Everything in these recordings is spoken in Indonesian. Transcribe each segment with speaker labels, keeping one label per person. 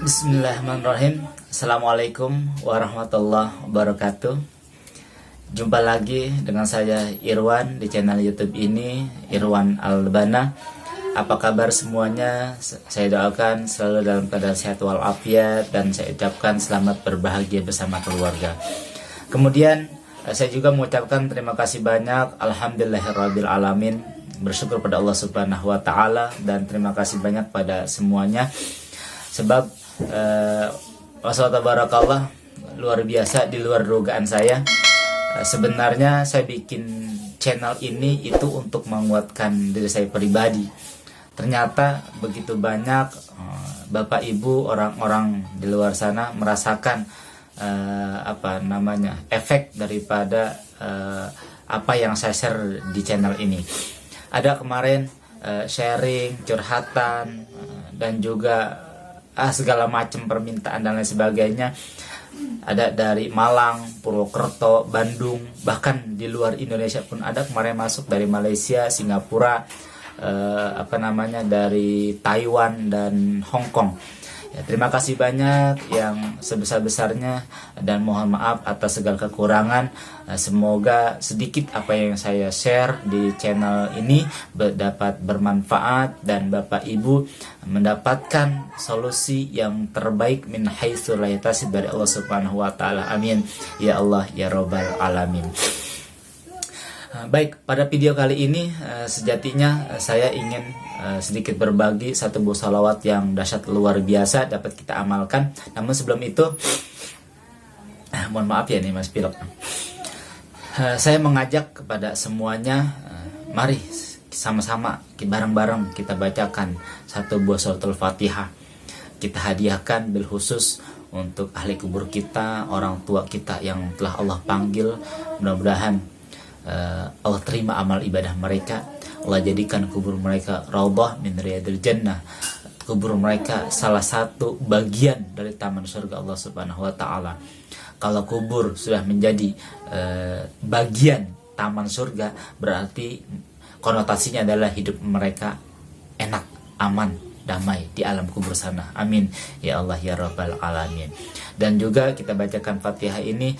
Speaker 1: Bismillahirrahmanirrahim. Assalamualaikum warahmatullahi wabarakatuh. Jumpa lagi dengan saya Irwan di channel YouTube ini, Irwan Albana. Apa kabar semuanya? Saya doakan selalu dalam keadaan sehat walafiat dan saya ucapkan selamat berbahagia bersama keluarga. Kemudian saya juga mengucapkan terima kasih banyak, alhamdulillahirabbil alamin, bersyukur pada Allah Subhanahu wa taala dan terima kasih banyak pada semuanya. Sebab Wassalamualaikum luar biasa, di luar dugaan saya. Sebenarnya saya bikin channel ini itu untuk menguatkan diri saya pribadi. Ternyata begitu banyak Bapak Ibu, orang-orang di luar sana merasakan efek daripada apa yang saya share di channel ini. Ada kemarin sharing, curhatan, dan juga segala macam permintaan dan lain sebagainya. Ada dari Malang, Purwokerto, Bandung, bahkan di luar Indonesia pun ada. Kemarin masuk dari Malaysia, Singapura, dari Taiwan dan Hong Kong. Ya, terima kasih banyak yang sebesar-besarnya dan mohon maaf atas segala kekurangan. Semoga sedikit apa yang saya share di channel ini dapat bermanfaat dan Bapak Ibu mendapatkan solusi yang terbaik min haitsu la yahtasib dari Allah Subhanahu wa taala. Amin ya Allah ya rabbal alamin. Baik, pada video kali ini sejatinya saya ingin sedikit berbagi satu buah salawat yang dahsyat luar biasa dapat kita amalkan. Namun sebelum itu, mohon maaf ya nih Mas Pilot. Saya mengajak kepada semuanya, mari sama-sama bareng-bareng kita bacakan satu buah suratul Fatihah. Kita hadiahkan bil khusus untuk ahli kubur kita, orang tua kita yang telah Allah panggil. Mudah-mudahan Allah terima amal ibadah mereka. Allah jadikan kubur mereka raudhah min riyadil jannah. Kubur mereka salah satu bagian dari taman surga Allah Subhanahu wa taala. Kalau kubur sudah menjadi bagian taman surga, berarti konotasinya adalah hidup mereka enak, aman, damai di alam kubur sana. Amin ya Allah ya rabbal alamin. Dan juga kita bacakan Fatihah ini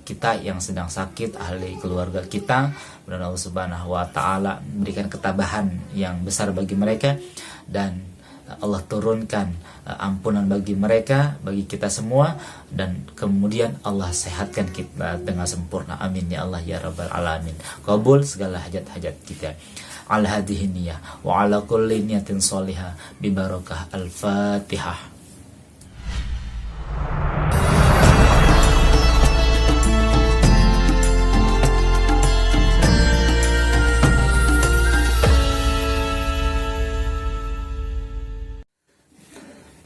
Speaker 1: kita yang sedang sakit, ahli keluarga kita, mudah Allah Subhanahu wa taala memberikan ketabahan yang besar bagi mereka dan Allah turunkan ampunan bagi mereka, bagi kita semua, dan kemudian Allah sehatkan kita dengan sempurna. Amin ya Allah ya rabbal alamin. Qabul segala hajat-hajat kita. Ala hadhihi niyah wa ala kulli niyatin sholihah bi barakah al-Fatihah.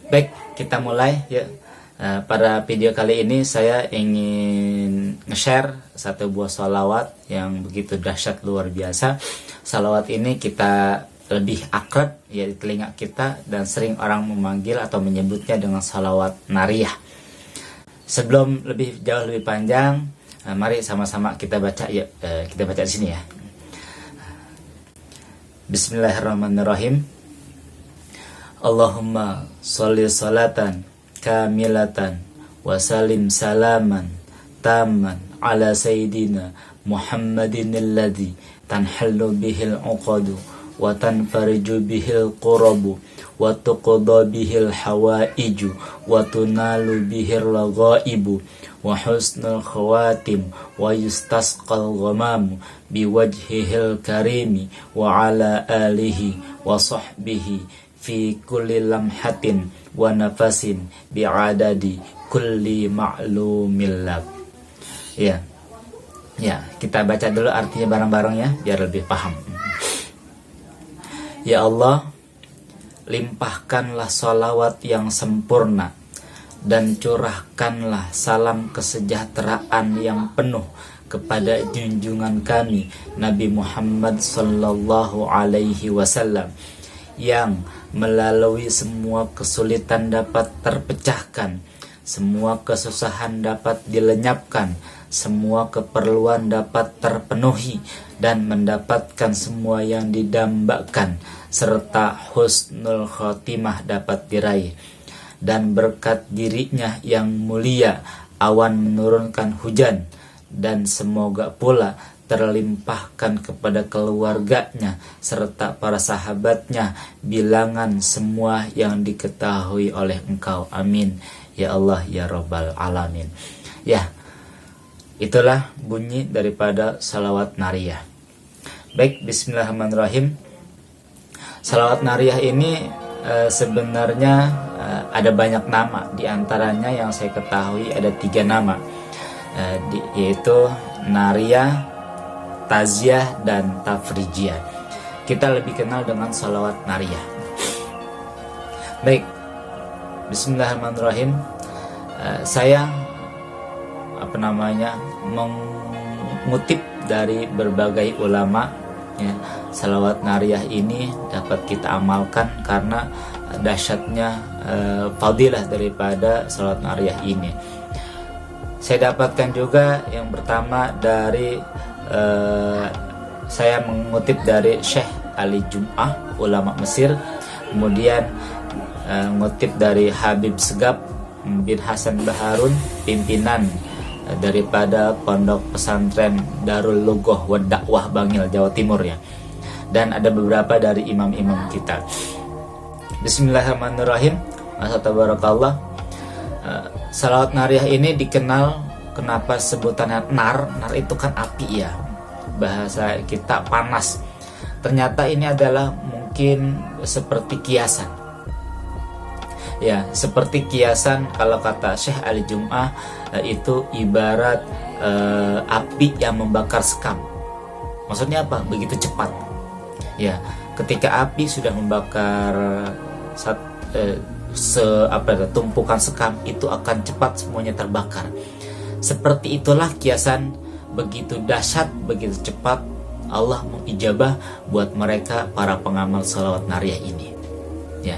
Speaker 1: Baik, kita mulai ya. Pada video kali ini saya ingin nge-share satu buah salawat yang begitu dahsyat luar biasa. Salawat ini kita lebih akrab ya di telinga kita dan sering orang memanggil atau menyebutnya dengan salawat nariyah. Sebelum jauh lebih panjang, mari sama-sama kita baca ya. Kita baca di sini ya. Bismillahirrahmanirrahim. Allahumma sholli salatan kamilatan wa salim salaman taman ala sayyidina Muhammadin alladhi tanhallu bihil uqadu wa tanfariju bihil qurabu wa tuqda bihil hawaiju wa tunalu bihil ghaibu wa husnul khawatim wa yustasqal ghamamu biwajhihil karimi wa ala alihi wa sahbihi fi kulli lamhatin wa nafasin bi'adadi kulli ma'lumil lak. Ya. Ya, kita baca dulu artinya bareng-bareng ya biar lebih paham. Ya Allah, limpahkanlah salawat yang sempurna dan curahkanlah salam kesejahteraan yang penuh kepada junjungan kami Nabi Muhammad sallallahu alaihi wasallam yang melalui semua kesulitan dapat terpecahkan, semua kesusahan dapat dilenyapkan, semua keperluan dapat terpenuhi dan mendapatkan semua yang didambakan, serta husnul khotimah dapat diraih. dan berkat dirinya yang mulia awan menurunkan hujan, dan semoga pula terlimpahkan kepada keluarganya serta para sahabatnya bilangan semua yang diketahui oleh Engkau. Amin ya Allah ya Rabbal Alamin. Ya, itulah bunyi daripada salawat nariyah. Baik, bismillahirrahmanirrahim. Salawat nariyah ini sebenarnya ada banyak nama. Di antaranya yang saya ketahui ada 3 nama, yaitu nariyah, taziyah, dan tafrijiyah. Kita lebih kenal dengan salawat nariyah. Baik, bismillahirrahmanirrahim. Saya mengutip dari berbagai ulama, ya. Salawat nariyah ini dapat kita amalkan karena dahsyatnya fadilah daripada salawat nariyah ini. Saya dapatkan juga yang pertama dari saya mengutip dari Syekh Ali Jum'ah, ulama Mesir. Kemudian ngutip dari Habib Segaf bin Hasan Baharun, pimpinan daripada Pondok Pesantren Darul Lughah wa Dakwah Bangil, Jawa Timur, ya. Dan ada beberapa dari imam-imam kita. Bismillahirrahmanirrahim. Tabarakallah. Salawat nariyah ini dikenal kenapa sebutannya nar. Nar itu kan api, ya. Bahasa kita panas. Ternyata ini adalah mungkin seperti kiasan. Ya, seperti kiasan. Kalau kata Syekh Ali Jum'ah, itu ibarat api yang membakar sekam. Maksudnya apa? Begitu cepat. Ya, ketika api sudah membakar tumpukan sekam, itu akan cepat semuanya terbakar. Seperti itulah kiasan, begitu dahsyat, begitu cepat Allah mengijabah buat mereka para pengamal salawat nariyah ini. Ya,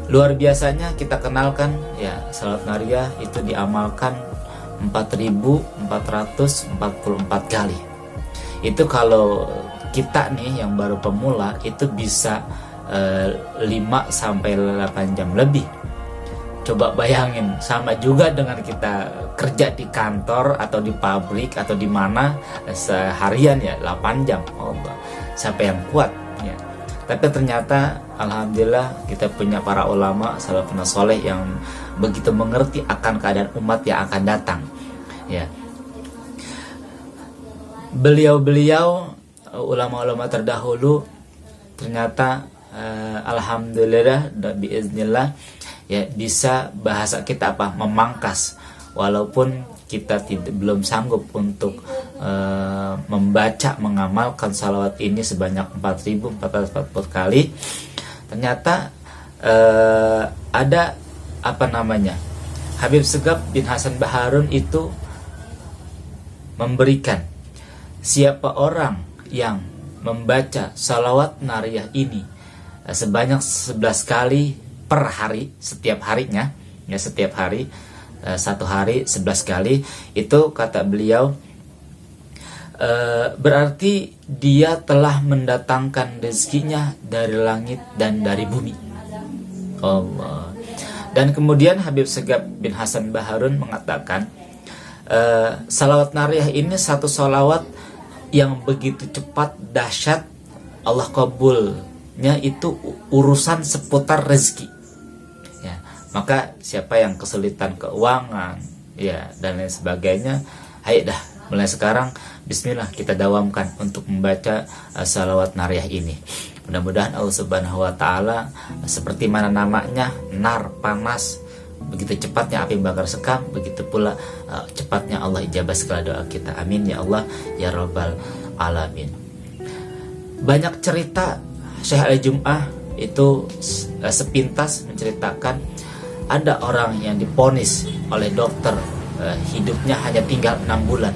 Speaker 1: luar biasanya kita kenalkan, ya, salawat nariyah itu diamalkan 4.444 kali. Itu kalau kita nih yang baru pemula itu bisa 5-8 jam lebih. Coba bayangin, sama juga dengan kita kerja di kantor atau di pabrik atau di mana seharian, ya, 8 jam. Oh, siapa yang kuat, ya. Tapi ternyata alhamdulillah kita punya para ulama salafun soleh yang begitu mengerti akan keadaan umat yang akan datang, ya. Beliau-beliau ulama-ulama terdahulu ternyata alhamdulillah dan biiznillah, ya, bisa bahasa kita memangkas, walaupun kita belum sanggup untuk membaca, mengamalkan salawat ini sebanyak 4.440 kali. Ternyata ada Habib Segaf bin Hasan Baharun itu memberikan, siapa orang yang membaca salawat nariyah ini sebanyak 11 kali per hari, setiap harinya, ya, setiap hari, satu hari 11 kali, itu kata beliau berarti dia telah mendatangkan rezekinya dari langit dan dari bumi. Allah. Dan kemudian Habib Segaf bin Hasan Baharun mengatakan, salawat nariyah ini satu salawat yang begitu cepat, dahsyat, Allah kabulnya itu urusan seputar rezeki, ya. Maka siapa yang kesulitan keuangan, ya, dan lain sebagainya, ayo dah mulai sekarang bismillah kita dawamkan untuk membaca salawat nariyah ini. Mudah-mudahan Allah Subhanahu wa taala, seperti mana namanya, nar, panas, begitu cepatnya api bakar sekam, begitu pula cepatnya Allah ijabah segala doa kita. Amin ya Allah ya Rabbal Alamin. Banyak cerita Syekh Ali Jum'ah itu sepintas menceritakan ada orang yang diponis oleh dokter hidupnya hanya tinggal 6 bulan.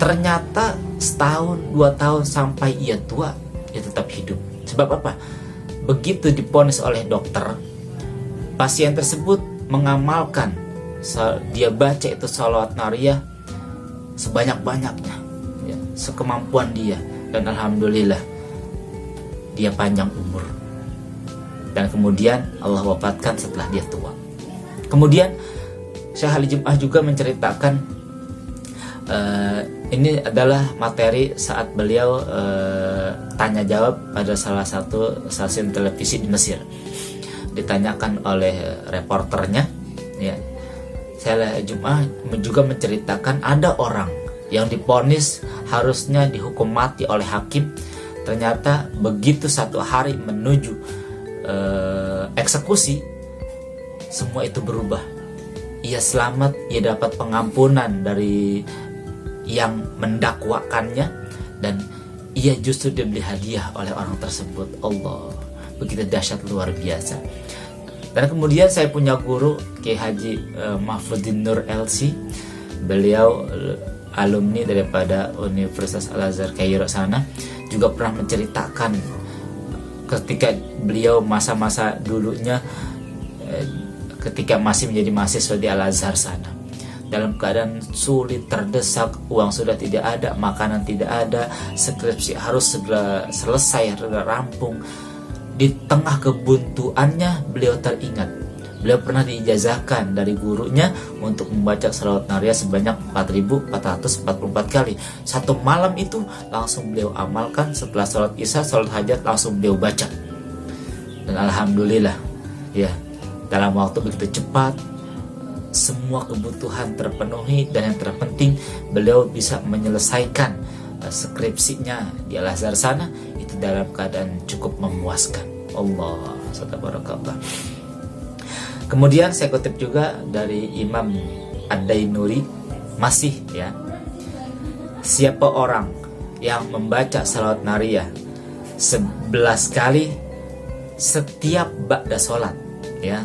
Speaker 1: Ternyata setahun, 2 tahun sampai ia tua, ia tetap hidup. Sebab apa? Begitu diponis oleh dokter, pasien tersebut mengamalkan, dia baca itu salawat nariyah sebanyak-banyaknya, ya, sekemampuan dia, dan alhamdulillah dia panjang umur. Dan kemudian Allah wafatkan setelah dia tua. Kemudian Syekh Ali Jum'ah juga menceritakan, ini adalah materi saat beliau tanya jawab pada salah satu stasiun televisi di Mesir. Ditanyakan oleh reporternya, ya, Syekh Ali Jum'ah juga menceritakan ada orang yang divonis harusnya dihukum mati oleh hakim. Ternyata begitu satu hari menuju eksekusi, semua itu berubah. Ia selamat, ia dapat pengampunan dari yang mendakwakannya, dan ia justru diberi hadiah oleh orang tersebut. Allah, begitu dahsyat, luar biasa. Dan kemudian saya punya guru Kiai Haji Mahfuddin Nur LC. Beliau alumni daripada Universitas Al-Azhar Kairo sana, juga pernah menceritakan ketika beliau masa-masa dulunya ketika masih menjadi mahasiswa di Al-Azhar sana, dalam keadaan sulit, terdesak, uang sudah tidak ada, makanan tidak ada, skripsi harus segera selesai, segera rampung. Di tengah kebuntuannya beliau teringat, beliau pernah diijazahkan dari gurunya untuk membaca salawat nariyah sebanyak 4.444 kali. Satu malam itu langsung beliau amalkan, setelah sholat isya, sholat hajat langsung beliau baca. Dan alhamdulillah, ya, dalam waktu begitu cepat semua kebutuhan terpenuhi, dan yang terpenting beliau bisa menyelesaikan skripsinya di Al-Azhar sana itu dalam keadaan cukup memuaskan. Allah, subhanakallah. Kemudian saya kutip juga dari Imam Ad-Dainuri, masih, ya, siapa orang yang membaca salawat nariyah 11 kali setiap ba'da sholat, ya,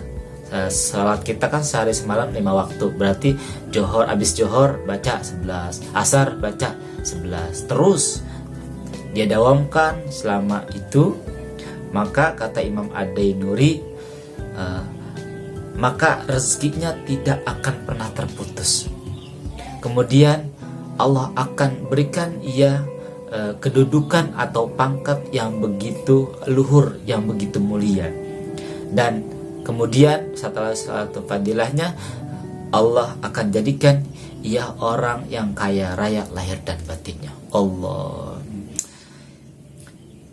Speaker 1: salat kita kan sehari semalam 5 waktu, berarti johor, abis johor baca 11, asar baca 11, terus dia dawamkan selama itu, maka kata Imam Ad-Dainuri, maka rezekinya tidak akan pernah terputus. Kemudian Allah akan berikan ia kedudukan atau pangkat yang begitu luhur, yang begitu mulia. Dan kemudian setelah satu fadilahnya, Allah akan jadikan ia orang yang kaya raya lahir dan batinnya. Allah.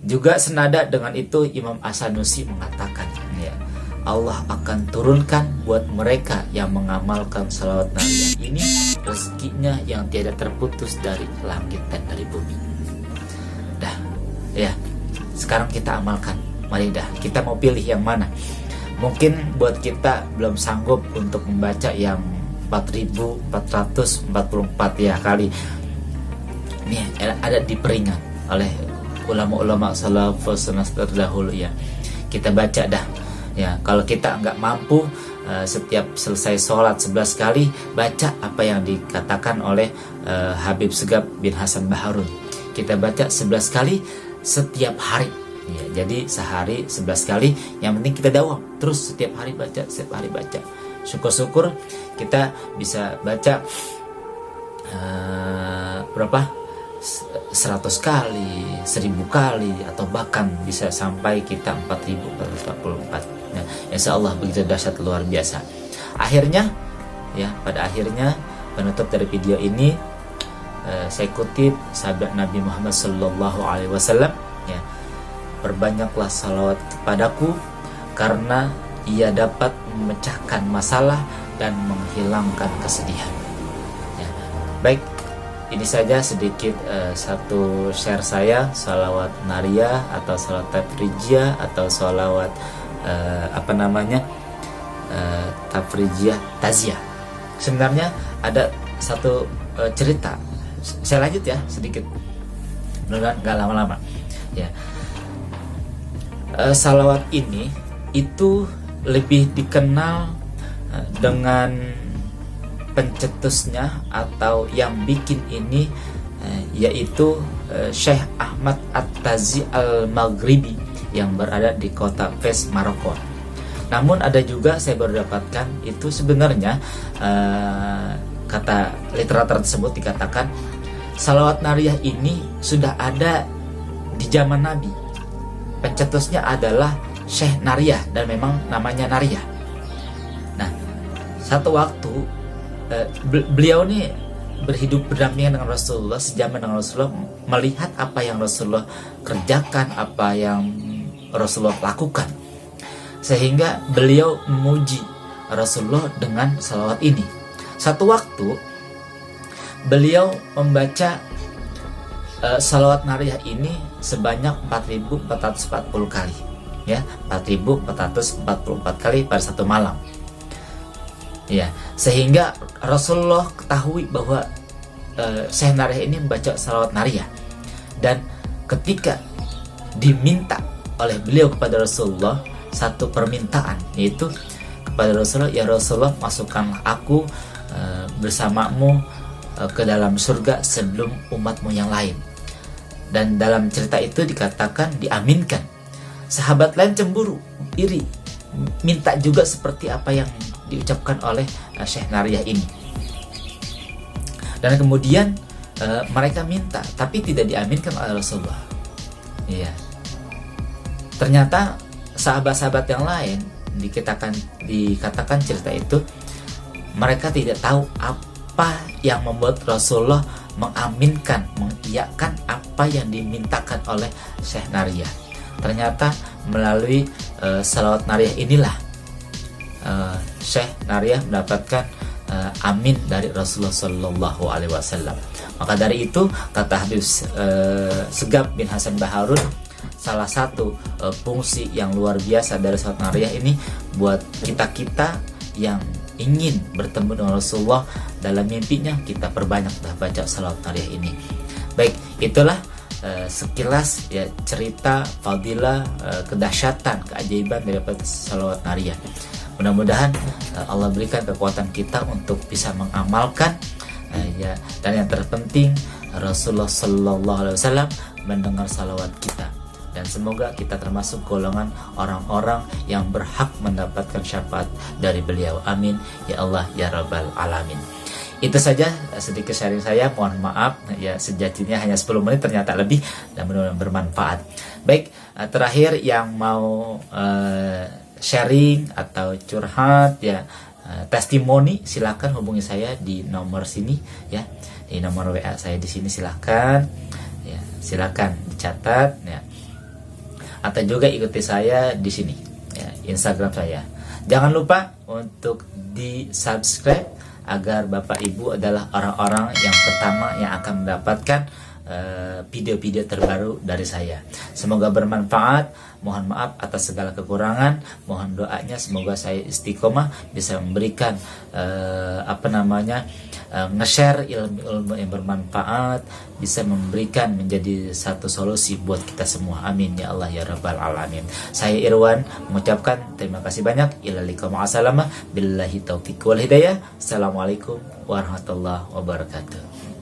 Speaker 1: Juga senada dengan itu Imam As-Sanusi mengatakan, ya, Allah akan turunkan buat mereka yang mengamalkan salawat nariyah ini rezekinya yang tiada terputus dari langit dan dari bumi. Dah, ya, sekarang kita amalkan. Mari dah, kita mau pilih yang mana. Mungkin buat kita belum sanggup untuk membaca yang 4.444 ya kali. Ini ada diperingat oleh ulama-ulama salafus terdahulu, ya. Kita baca dah. Ya, kalau kita nggak mampu setiap selesai sholat 11 kali baca apa yang dikatakan oleh Habib Segaf bin Hasan Baharun. Kita baca 11 kali setiap hari. Ya, jadi sehari 11 kali, yang penting kita dawam terus, setiap hari baca, setiap hari baca. Syukur-syukur kita bisa baca berapa? 100 kali, 1000 kali, atau bahkan bisa sampai kita 4.444. Nah, insya Allah begitu dahsyat, luar biasa. Akhirnya, ya, pada akhirnya penutup dari video ini saya kutip sahabat Nabi Muhammad SAW, ya, perbanyaklah salawat kepadaku karena ia dapat memecahkan masalah dan menghilangkan kesedihan. Ya. Baik, ini saja sedikit satu share saya salawat nariyah atau salawat tafrijiyah atau salawat tafrijiyah taziyah. Sebenarnya ada satu cerita. Saya lanjut ya sedikit, mudah-mudahan nggak lama-lama. Ya. Salawat ini itu lebih dikenal dengan pencetusnya atau yang bikin ini yaitu Syekh Ahmad At-Tazi Al-Maghribi yang berada di kota Fes, Maroko. Namun ada juga saya baru dapatkan itu sebenarnya kata literatur tersebut dikatakan salawat nariyah ini sudah ada di zaman Nabi. Pencetusnya adalah Syekh Nariyah dan memang namanya Nariyah. Nah, satu waktu beliau nih berhidup berdampingan dengan Rasulullah, sejaman dengan Rasulullah, melihat apa yang Rasulullah kerjakan, apa yang Rasulullah lakukan, sehingga beliau memuji Rasulullah dengan salawat ini. Satu waktu beliau membaca salawat nariyah ini sebanyak 4.440 kali, ya, 4.444 kali pada satu malam, ya, sehingga Rasulullah ketahui bahwa Syekh Nariyah ini membaca salawat nariyah, dan ketika diminta oleh beliau kepada Rasulullah satu permintaan, yaitu kepada Rasulullah, ya Rasulullah, masukkanlah aku bersamamu ke dalam surga sebelum umatmu yang lain. Dan dalam cerita itu dikatakan diaminkan. Sahabat lain cemburu, iri, minta juga seperti apa yang diucapkan oleh Syekh Nariyah ini. Dan kemudian mereka minta, tapi tidak diaminkan oleh Rasulullah. Iya. Ternyata sahabat-sahabat yang lain dikatakan cerita itu, mereka tidak tahu apa yang membuat Rasulullah mengaminkan, mengiyakan apa yang dimintakan oleh Syekh Nariyah. Ternyata melalui salawat nariyah inilah Syekh Nariyah mendapatkan amin dari Rasulullah Shallallahu Alaihi Wasallam. Maka dari itu kata Habib Segaf bin Hasan Baharun, salah satu fungsi yang luar biasa dari salawat nariyah ini buat kita yang ingin bertemu dengan Rasulullah dalam mimpinya, kita perbanyak baca salawat nariyah ini. Baik, itulah sekilas ya cerita fadilah, kedahsyatan, keajaiban daripada salawat nariyah. Mudah-mudahan Allah berikan kekuatan kita untuk bisa mengamalkan, ya, dan yang terpenting Rasulullah Sallallahu Alaihi Wasallam mendengar salawat kita, dan semoga kita termasuk golongan orang-orang yang berhak mendapatkan syafaat dari beliau. Amin ya Allah ya Rabbal Alamin. Itu saja sedikit sharing saya, mohon maaf ya, sejatinya hanya 10 menit ternyata lebih, dan mudah-mudahan bermanfaat. Baik, terakhir yang mau sharing atau curhat ya, testimoni, silakan hubungi saya di nomor sini ya, di nomor WA saya di sini, silakan ya, silakan dicatat ya, atau juga ikuti saya di sini ya, Instagram saya. Jangan lupa untuk di subscribe agar Bapak Ibu adalah orang-orang yang pertama yang akan mendapatkan video-video terbaru dari saya. Semoga bermanfaat. Mohon maaf atas segala kekurangan. Mohon doanya semoga saya istiqomah bisa memberikan nge-share ilmu-ilmu yang bermanfaat, bisa memberikan menjadi satu solusi buat kita semua. Amin ya Allah ya Rabbal Alamin. Saya Irwan mengucapkan terima kasih banyak. Ilalikum assalamah billahi taufiq wal hidayah. Assalamualaikum warahmatullahi wabarakatuh.